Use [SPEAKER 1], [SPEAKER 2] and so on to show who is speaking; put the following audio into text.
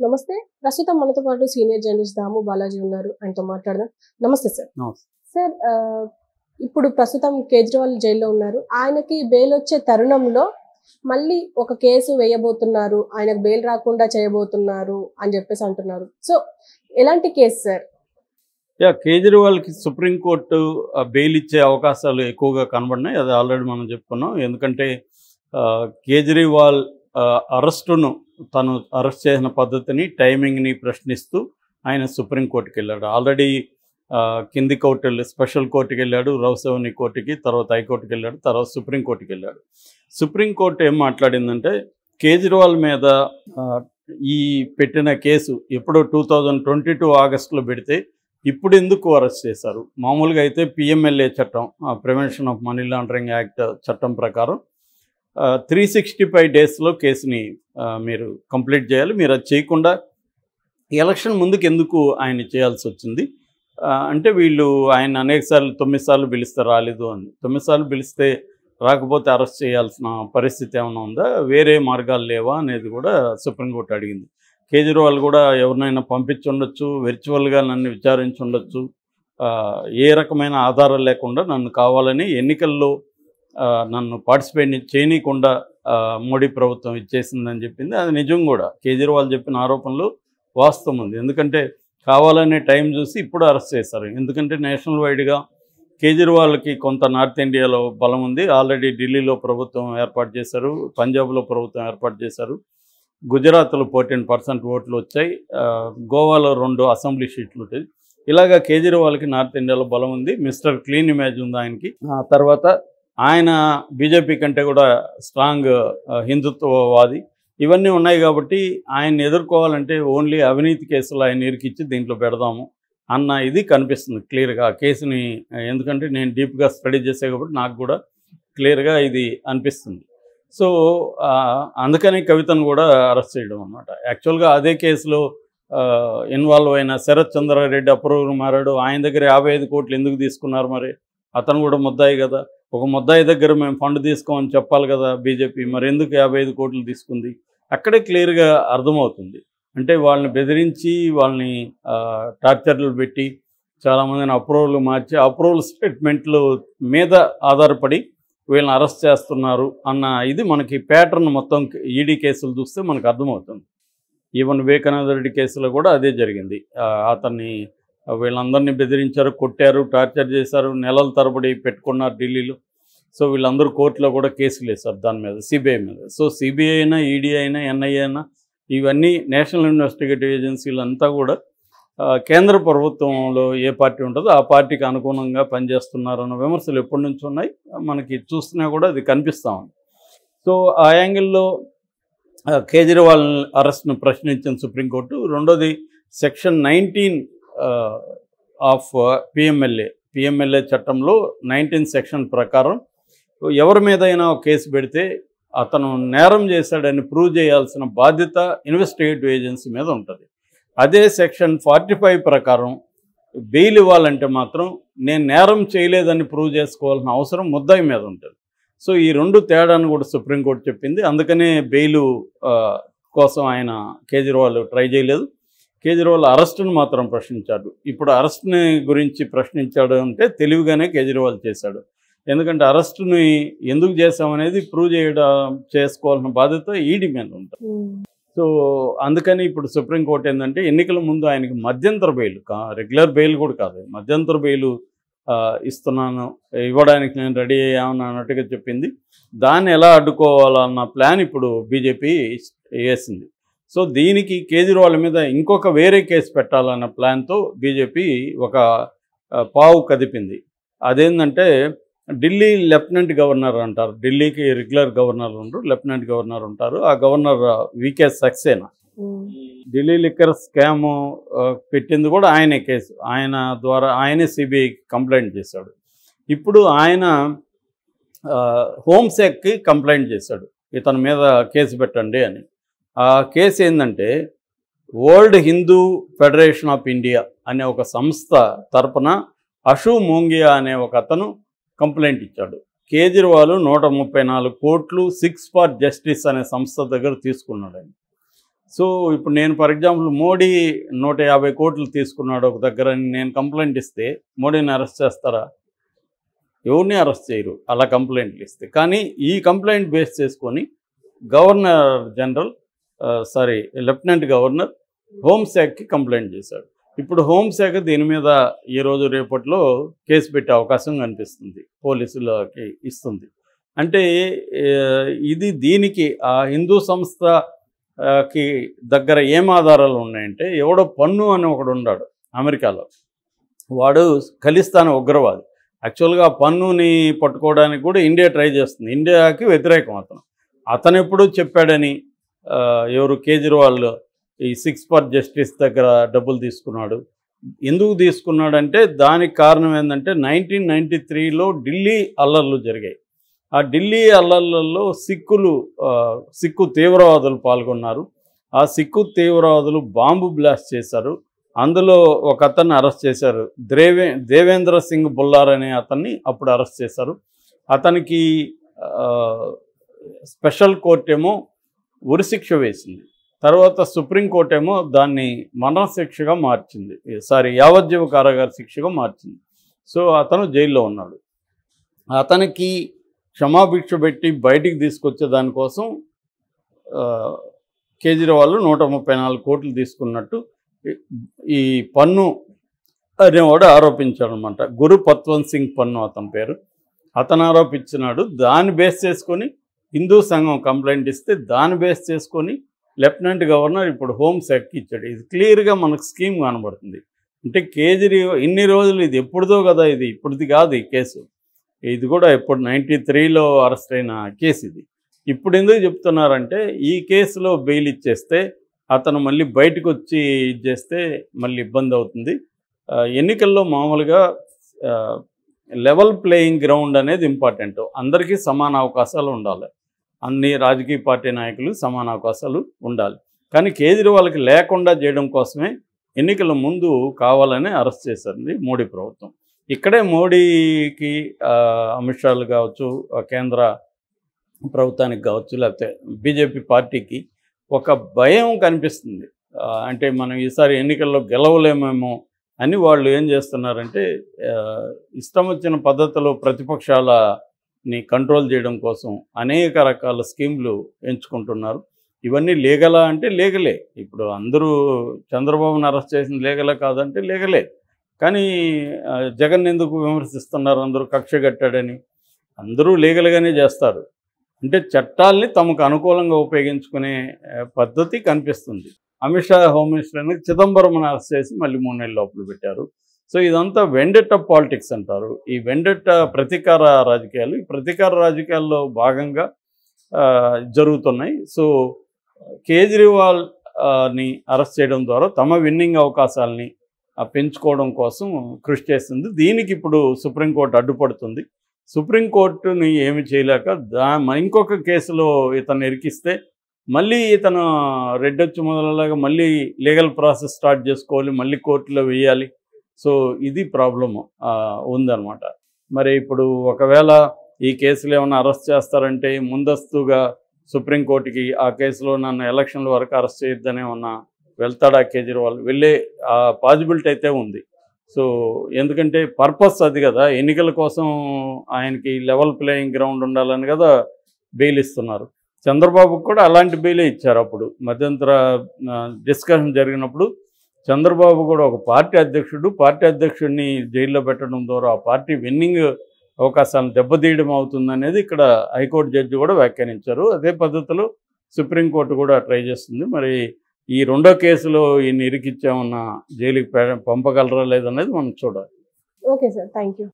[SPEAKER 1] నమస్తే. ప్రస్తుతం మనతో పాటు సీనియర్ జర్నలిస్ట్ దాము బాలాజీ ఉన్నారు. ఆయనతో మాట్లాడదాం. నమస్తే సార్. సార్ ఇప్పుడు ప్రస్తుతం కేజ్రీవాల్ జైల్లో ఉన్నారు. ఆయనకి బెయిల్ వచ్చే తరుణంలో మళ్ళీ ఒక కేసు వేయబోతున్నారు, ఆయనకు బెయిల్ రాకుండా చేయబోతున్నారు అని చెప్పేసి అంటున్నారు. సో ఎలాంటి కేసు సార్?
[SPEAKER 2] కేజ్రీవాల్కి సుప్రీంకోర్టు బెయిల్ ఇచ్చే అవకాశాలు ఎక్కువగా కనబడినాయి. అది ఆల్రెడీ మనం చెప్పుకున్నాం. ఎందుకంటే కేజ్రీవాల్ అరెస్టును తను అరెస్ట్ చేసిన పద్ధతిని టైమింగ్ని ప్రశ్నిస్తూ ఆయన సుప్రీంకోర్టుకి వెళ్ళాడు. ఆల్రెడీ కింది కోర్టు స్పెషల్ కోర్టుకి వెళ్ళాడు, రౌసవని కోర్టుకి, తర్వాత హైకోర్టుకి వెళ్ళాడు, తర్వాత సుప్రీంకోర్టుకి వెళ్ళాడు. సుప్రీంకోర్టు ఏం మాట్లాడిందంటే కేజ్రీవాల్ మీద ఈ పెట్టిన కేసు ఎప్పుడో 2022 ఆగస్టులో పెడితే ఇప్పుడు ఎందుకు అరెస్ట్ చేశారు? మామూలుగా అయితే పిఎంఎల్ఏ చట్టం, prevention of money laundering act చట్టం ప్రకారం 365 డేస్లో కేసుని మీరు కంప్లీట్ చేయాలి. మీరు అది చేయకుండా ఎలక్షన్ ముందుకు ఎందుకు ఆయన చేయాల్సి వచ్చింది అంటే వీళ్ళు ఆయన అనేకసార్లు 9 సార్లు పిలిస్తే రాలేదు అని. 9 సార్లు పిలిస్తే రాకపోతే అరెస్ట్ చేయాల్సిన పరిస్థితి ఏమైనా ఉందా, వేరే మార్గాలు లేవా అనేది కూడా సుప్రీంకోర్టు అడిగింది. కేజ్రీవాల్ కూడా ఎవరినైనా పంపించి ఉండొచ్చు, వర్చువల్గా నన్ను విచారించి ఉండొచ్చు, ఏ రకమైన ఆధారాలు లేకుండా నన్ను కావాలని ఎన్నికల్లో నన్ను పార్టిసిపేట్ చేయనీయకుండా మోడీ ప్రభుత్వం ఇచ్చేసిందని చెప్పింది. అది నిజం కూడా. కేజ్రీవాల్ చెప్పిన ఆరోపణలు వాస్తవం ఉంది. ఎందుకంటే కావాలనే టైం చూసి ఇప్పుడు అరెస్ట్ చేశారు. ఎందుకంటే నేషనల్ వైడ్గా కేజ్రీవాల్కి కొంత నార్త్ ఇండియాలో బలం ఉంది. ఆల్రెడీ ఢిల్లీలో ప్రభుత్వం ఏర్పాటు చేశారు, పంజాబ్లో ప్రభుత్వం ఏర్పాటు చేశారు, గుజరాత్లో 14% ఓట్లు వచ్చాయి, గోవాలో 2 అసెంబ్లీ సీట్లు ఉంటాయి. ఇలాగా కేజ్రీవాల్కి నార్త్ ఇండియాలో బలం ఉంది. మిస్టర్ క్లీన్ ఇమేజ్ ఉంది ఆయనకి. తర్వాత ఆయన బీజేపీ కంటే కూడా స్ట్రాంగ్ హిందుత్వవాది. ఇవన్నీ ఉన్నాయి కాబట్టి ఆయన్ని ఎదుర్కోవాలంటే ఓన్లీ అవినీతి కేసులు ఆయన ఇరికిచ్చి దీంట్లో పెడదాము అన్న ఇది కనిపిస్తుంది క్లియర్గా ఆ కేసుని. ఎందుకంటే నేను డీప్గా స్టడీ చేసే కాబట్టి నాకు కూడా క్లియర్గా ఇది అనిపిస్తుంది. సో అందుకని కవితను కూడా అరెస్ట్ చేయడం అన్నమాట. యాక్చువల్గా అదే కేసులో ఇన్వాల్వ్ అయిన శరత్ చంద్రారెడ్డి అప్రూవల్ మారాడు. ఆయన దగ్గర 55 కోట్లు ఎందుకు తీసుకున్నారు? మరి అతను కూడా ముద్దాయి కదా. ఒక ముద్దాయి దగ్గర మేము ఫండ్ తీసుకోమని చెప్పాలి కదా బీజేపీ, మరి ఎందుకు 55 కోట్లు తీసుకుంది? అక్కడే క్లియర్గా అర్థమవుతుంది. అంటే వాళ్ళని బెదిరించి, వాళ్ళని టార్చర్లు పెట్టి, చాలామందిని అప్రూవల్ మార్చి, అప్రూవల్ స్టేట్మెంట్లు మీద ఆధారపడి వీళ్ళని అరెస్ట్ చేస్తున్నారు అన్న ఇది మనకి ప్యాటర్న్ మొత్తం ఈడీ కేసులు చూస్తే మనకు అర్థమవుతుంది. ఈవెన్ వివేకానంద రెడ్డి కేసులో కూడా అదే జరిగింది. అతన్ని వీళ్ళందరినీ బెదిరించారు, కొట్టారు, టార్చర్ చేశారు, నెలల తరబడి పెట్టుకున్నారు ఢిల్లీలో. సో వీళ్ళందరూ కోర్టులో కూడా కేసులు వేశారు దాని మీద, సిబిఐ మీద. సో సిబిఐ అయినా, ఈడీ అయినా, ఎన్ఐఏ అయినా, ఇవన్నీ నేషనల్ ఇన్వెస్టిగేటివ్ ఏజెన్సీలు అంతా కూడా కేంద్ర ప్రభుత్వంలో ఏ పార్టీ ఉంటుందో ఆ పార్టీకి అనుగుణంగా పనిచేస్తున్నారన్న విమర్శలు ఎప్పటి నుంచి ఉన్నాయి, మనకి చూస్తున్నా కూడా అది కనిపిస్తూ ఉంది. సో ఆ యాంగిల్లో కేజ్రీవాల్ అరెస్ట్ను ప్రశ్నించిన సుప్రీంకోర్టు. రెండోది సెక్షన్ 19 ఆఫ్ పిఎంఎల్ఏ చట్టంలో 19 సెక్షన్ ప్రకారం ఎవరి మీదైనా ఒక కేసు పెడితే అతను నేరం చేశాడని ప్రూవ్ చేయాల్సిన బాధ్యత ఇన్వెస్టిగేటివ్ ఏజెన్సీ మీద ఉంటుంది. అదే సెక్షన్ 45 ప్రకారం బెయిల్ ఇవ్వాలంటే మాత్రం నేను నేరం చేయలేదని ప్రూవ్ చేసుకోవాల్సిన అవసరం ముద్దాయి మీద ఉంటుంది. సో ఈ 2 తేడాను కూడా సుప్రీంకోర్టు చెప్పింది. అందుకనే బెయిల్ కోసం ఆయన కేజ్రీవాల్ ట్రై చేయలేదు. కేజ్రీవాల్ అరెస్టును మాత్రం ప్రశ్నించాడు. ఇప్పుడు అరెస్ట్ని గురించి ప్రశ్నించాడు అంటే తెలివిగానే కేజ్రీవాల్ చేశాడు. ఎందుకంటే అరెస్టుని ఎందుకు చేశామనేది ప్రూవ్ చేసుకోవాల్సిన బాధ్యత ఈడీ మీద ఉంటుంది. సో అందుకని ఇప్పుడు సుప్రీంకోర్టు ఏంటంటే ఎన్నికల ముందు ఆయనకి మధ్యంతర బెయిల్, రెగ్యులర్ బెయిల్ కూడా కాదు, మధ్యంతర బెయిల్ ఇవ్వడానికి నేను రెడీ అయ్యామని అన్నట్టుగా చెప్పింది. దాన్ని ఎలా అడ్డుకోవాలన్న ప్లాన్ ఇప్పుడు బీజేపీ వేసింది. సో దీనికి కేజ్రీవాల్ మీద ఇంకొక వేరే కేసు పెట్టాలన్న ప్లాన్తో బీజేపీ ఒక పావు కదిపింది. అదేంటంటే ఢిల్లీ లెఫ్టినెంట్ గవర్నర్ అంటారు. ఢిల్లీకి రెగ్యులర్ గవర్నర్ ఉండరు, లెఫ్టినెంట్ గవర్నర్ ఉంటారు. ఆ governor V K Saxena. Delhi liquor scam పెట్టింది కూడా ఆయనే కేసు. ఆయన ద్వారా ఆయనే సిబిఐకి కంప్లైంట్ చేశాడు. ఇప్పుడు ఆయన హోంశాఖకి కంప్లైంట్ చేశాడు, ఇతని మీద కేసు పెట్టండి అని. ఆ కేసు ఏంటంటే world Hindu federation of India అనే ఒక సంస్థ తరపున అషు మోంగియా అనే ఒక అతను కంప్లైంట్ ఇచ్చాడు. కేజ్రీవాల్ 134 కోట్లు 6 ఫర్ జస్టిస్ అనే సంస్థ దగ్గర తీసుకున్నాడు. సో ఇప్పుడు నేను ఫర్ ఎగ్జాంపుల్ మోడీ 150 కోట్లు తీసుకున్నాడు ఒక దగ్గర అని నేను కంప్లైంట్ ఇస్తే మోడీని అరెస్ట్ చేస్తారా? ఎవరిని అరెస్ట్ చేయరు అలా కంప్లైంట్లు ఇస్తే. కానీ ఈ కంప్లైంట్ బేస్ చేసుకొని గవర్నర్ జనరల్ లెఫ్టినెంట్ గవర్నర్ హోంశాఖకి కంప్లైంట్ చేశాడు. ఇప్పుడు హోంశాఖ దీని మీద ఈ రోజు రేపట్లో కేసు పెట్టే అవకాశం కనిపిస్తుంది, పోలీసులకి ఇస్తుంది. అంటే ఇది దీనికి ఆ హిందూ సంస్థకి దగ్గర ఏం ఆధారాలు ఉన్నాయంటే, ఎవడో పన్ను అని ఒకడు ఉన్నాడు అమెరికాలో, వాడు ఖలిస్తాన్ ఉగ్రవాది. యాక్చువల్గా పన్నుని పట్టుకోవడానికి కూడా ఇండియా ట్రై చేస్తుంది, ఇండియాకి వ్యతిరేకం అతను ఎప్పుడూ చెప్పాడని. ఎవరు కేజ్రీవాల్ ఈ 6 for Justice దగ్గర డబ్బులు తీసుకున్నాడు. ఎందుకు తీసుకున్నాడంటే దానికి కారణం ఏంటంటే 1993లో ఢిల్లీ అల్లర్లు జరిగాయి. ఆ ఢిల్లీ అల్లర్లలో సిక్కు తీవ్రవాదులు పాల్గొన్నారు. ఆ సిక్కు తీవ్రవాదులు బాంబు బ్లాస్ట్ చేశారు. అందులో ఒక అతన్ని అరెస్ట్ చేశారు, దేవేంద్ర సింగ్ బుల్లార్ అనే అతన్ని అప్పుడు అరెస్ట్ చేశారు. అతనికి స్పెషల్ కోర్ట్ ఏమో ఉరిశిక్ష వేసింది. తర్వాత సుప్రీంకోర్టు ఏమో దాన్ని మరణశిక్షగా మార్చింది, యావజ్జీవ కారాగార శిక్షగా మార్చింది. సో అతను జైల్లో ఉన్నాడు. అతనికి క్షమాభిక్ష పెట్టి బయటికి తీసుకొచ్చే దానికోసం కేజ్రీవాల్ 134 కోట్లు తీసుకున్నట్టు ఈ పన్ను అనేవాడు ఆరోపించాడు అనమాట. గురు పత్వంత్ సింగ్ పన్ను అతని పేరు. అతను ఆరోపించినాడు. దాన్ని బేస్ చేసుకొని హిందూ సంఘం కంప్లైంట్ ఇస్తే దాన్ని బేస్ చేసుకొని లెఫ్టినెంట్ గవర్నర్ ఇప్పుడు హోంశాఖకి ఇచ్చాడు. ఇది క్లియర్గా మనకు స్కీమ్ కనబడుతుంది. అంటే కేజ్రీవాల్ ఇన్ని రోజులు ఇది ఎప్పుడుదో కదా, ఇది ఇప్పుడుది కాదు ఈ కేసు. ఇది కూడా ఇప్పుడు 93లో అరెస్ట్ అయిన కేసు ఇది. ఇప్పుడు ఎందుకు చెప్తున్నారంటే ఈ కేసులో బెయిల్ ఇచ్చేస్తే అతను మళ్ళీ బయటకు వచ్చి చేస్తే మళ్ళీ ఇబ్బంది అవుతుంది. ఎన్నికల్లో మామూలుగా లెవెల్ ప్లేయింగ్ గ్రౌండ్ అనేది ఇంపార్టెంట్. అందరికీ సమాన అవకాశాలు ఉండాలి, అన్ని రాజకీయ పార్టీ నాయకులు సమాన అవకాశాలు ఉండాలి. కానీ కేజ్రీవాల్కి లేకుండా చేయడం కోసమే ఎన్నికల ముందు కావాలని అరెస్ట్ చేసింది మోడీ ప్రభుత్వం. ఇక్కడే మోడీకి అమిత్ షాలు కావచ్చు, కేంద్ర ప్రభుత్వానికి కావచ్చు, లేకపోతే బీజేపీ పార్టీకి ఒక భయం కనిపిస్తుంది. అంటే మనం ఈసారి ఎన్నికల్లో గెలవలేమేమో అని వాళ్ళు ఏం చేస్తున్నారంటే ఇష్టం వచ్చిన పద్ధతిలో ప్రతిపక్షాలని కంట్రోల్ చేయడం కోసం అనేక రకాల స్కీమ్లు ఎంచుకుంటున్నారు. ఇవన్నీ లీగలా అంటే లీగలే. ఇప్పుడు అందరూ చంద్రబాబుని అరెస్ట్ చేసిన లీగలా కాదంటే లీగలే. కానీ జగన్ ఎందుకు విమర్శిస్తున్నారు అందరూ? కక్ష కట్టాడని. అందరూ లీగల్గానే చేస్తారు. అంటే చట్టాలని తమకు అనుకూలంగా ఉపయోగించుకునే పద్ధతి కనిపిస్తుంది. అమిత్ షా హోమ్ మినిస్టర్ని చిదంబరంని అరెస్ట్ చేసి మళ్ళీ 3 నెలల లోపల పెట్టారు. సో ఇదంతా వెండెట్టా పాలిటిక్స్ అంటారు. ఈ వెండెట్టా ప్రతీకార రాజకీయాలు, ఈ ప్రతీకార రాజకీయాల్లో భాగంగా జరుగుతున్నాయి. సో కేజ్రీవాల్ని అరెస్ట్ చేయడం ద్వారా తమ విన్నింగ్ అవకాశాలని పెంచుకోవడం కోసం కృషి చేస్తుంది. దీనికి ఇప్పుడు సుప్రీంకోర్టు అడ్డుపడుతుంది. సుప్రీంకోర్టుని ఏమి చేయలేక ఇంకొక కేసులో ఇతను ఇరికిస్తే మళ్ళీ ఇతను రెడ్డొచ్చి మొదలలాగా మళ్ళీ లీగల్ ప్రాసెస్ స్టార్ట్ చేసుకోవాలి, మళ్ళీ కోర్టులో వేయాలి. సో ఇది ప్రాబ్లము ఉందన్నమాట. మరి ఇప్పుడు ఒకవేళ ఈ కేసులో ఏమైనా అరెస్ట్ చేస్తారంటే ముందస్తుగా సుప్రీంకోర్టుకి ఆ కేసులో నన్ను ఎలక్షన్ల వరకు అరెస్ట్ చేయొద్దని ఏమన్నా వెళ్తాడా కేజ్రీవాల్? వెళ్ళే పాసిబిలిటీ అయితే ఉంది. సో ఎందుకంటే పర్పస్ అది కదా, ఎన్నికల కోసం ఆయనకి లెవెల్ ప్లేయింగ్ గ్రౌండ్ ఉండాలని కదా బెయిల్ ఇస్తున్నారు. చంద్రబాబుకు కూడా అలాంటి బెయిలే ఇచ్చారు. అప్పుడు మధ్యంతర డిస్కషన్ జరిగినప్పుడు చంద్రబాబు కూడా ఒక పార్టీ అధ్యక్షుడిని జైల్లో పెట్టడం ద్వారా ఆ పార్టీ విన్నింగ్ అవకాశాలను దెబ్బతీయడం అవుతుందనేది ఇక్కడ హైకోర్టు జడ్జి కూడా వ్యాఖ్యానించారు. అదే పద్ధతిలో సుప్రీంకోర్టు కూడా ట్రై చేస్తుంది. మరి ఈ రెండో కేసులో ఈయన ఇరికిచ్చామన్న జైలుకి పంపగలరా లేదనేది మనం చూడాలి.
[SPEAKER 1] Okay sir, thank you.